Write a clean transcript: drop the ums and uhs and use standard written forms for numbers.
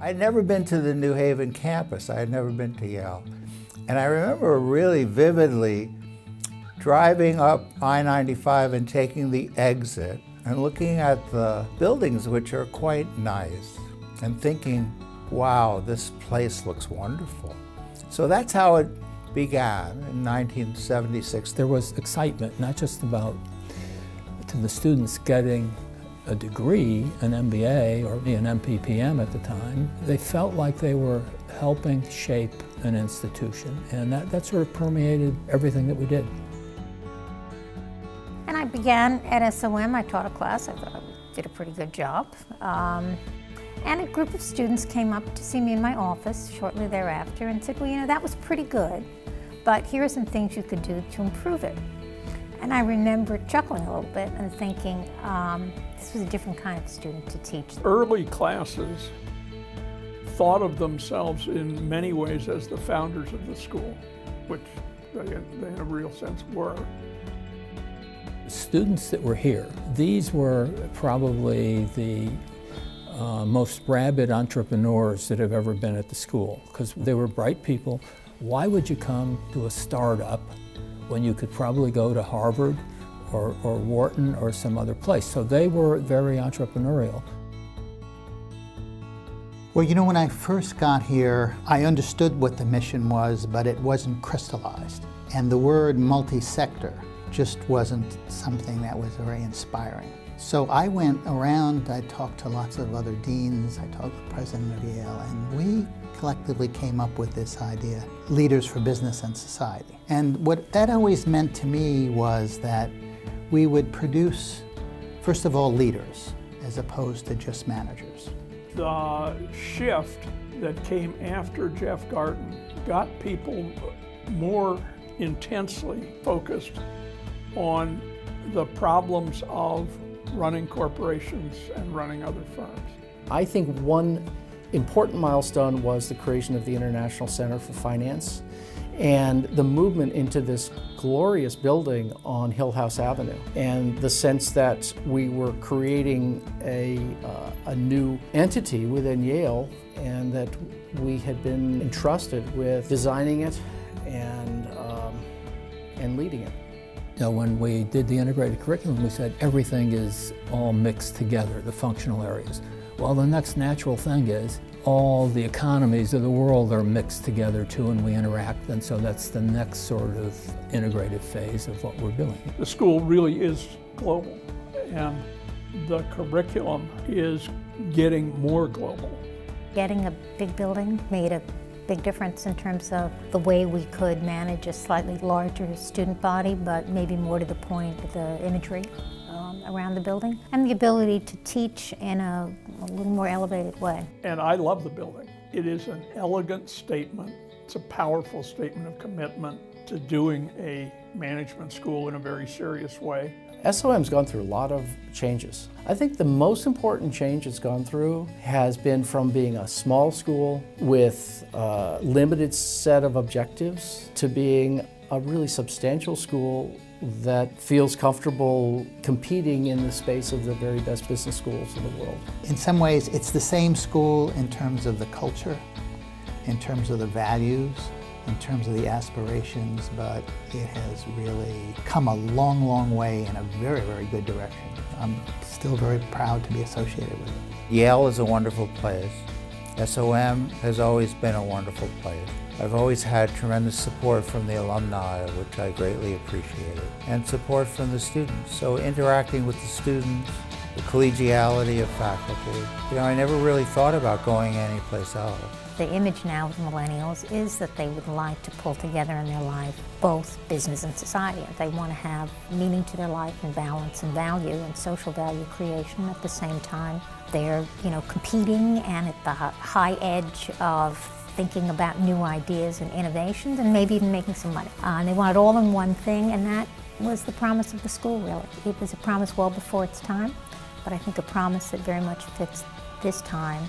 I'd never been to the New Haven campus. I had never been to Yale. And I remember really vividly driving up I-95 and taking the exit and looking at the buildings, which are quite nice, and thinking, wow, this place looks wonderful. So that's how it began in 1976. There was excitement, not just about to the students getting a degree, an MBA or an MPPM at the time. They felt like they were helping shape an institution, and that sort of permeated everything that we did. And I began at SOM. I taught a class. I thought I did a pretty good job. And a group of students came up to see me in my office shortly thereafter and said, well, you know, that was pretty good, but here are some things you could do to improve it. And I remember chuckling a little bit and thinking, this was a different kind of student to teach. Early classes thought of themselves in many ways as the founders of the school, which they in a real sense were. The students that were here, these were probably the most rabid entrepreneurs that have ever been at the school, because they were bright people. Why would you come to a startup when you could probably go to Harvard or Wharton or some other place? So they were very entrepreneurial. Well, you know, when I first got here, I understood what the mission was, but it wasn't crystallized. And the word multi-sector just wasn't something that was very inspiring. So I went around, I talked to lots of other deans, I talked to the president of Yale, and we collectively came up with this idea, Leaders for Business and Society. And what that always meant to me was that we would produce, first of all, leaders, as opposed to just managers. The shift that came after Jeff Garten got people more intensely focused on the problems of running corporations and running other firms. I think one important milestone was the creation of the International Center for Finance and the movement into this glorious building on Hillhouse Avenue, and the sense that we were creating a new entity within Yale, and that we had been entrusted with designing it and leading it. You know, when we did the integrated curriculum, we said everything is all mixed together, the functional areas. Well, the next natural thing is all the economies of the world are mixed together too, and we interact, and so that's the next sort of integrated phase of what we're doing. The school really is global, and the curriculum is getting more global. Getting a big building made a big difference in terms of the way we could manage a slightly larger student body, but maybe more to the point, the imagery around the building, and the ability to teach in a little more elevated way. And I love the building. It is an elegant statement. It's a powerful statement of commitment to doing a management school in a very serious way. SOM's gone through a lot of changes. I think the most important change it's gone through has been from being a small school with a limited set of objectives to being a really substantial school that feels comfortable competing in the space of the very best business schools in the world. In some ways, it's the same school in terms of the culture, in terms of the values, in terms of the aspirations, but it has really come a long, long way in a very, very good direction. I'm still very proud to be associated with it. Yale is a wonderful place. SOM has always been a wonderful place. I've always had tremendous support from the alumni, which I greatly appreciated, and support from the students. So interacting with the students, the collegiality of faculty, you know, I never really thought about going anyplace else. The image now of millennials is that they would like to pull together in their life both business and society. They want to have meaning to their life and balance and value and social value creation at the same time. They're, you know, competing and at the high edge of thinking about new ideas and innovations and maybe even making some money. And they want it all in one thing, and that was the promise of the school, really. It was a promise well before its time, but I think a promise that very much fits this time.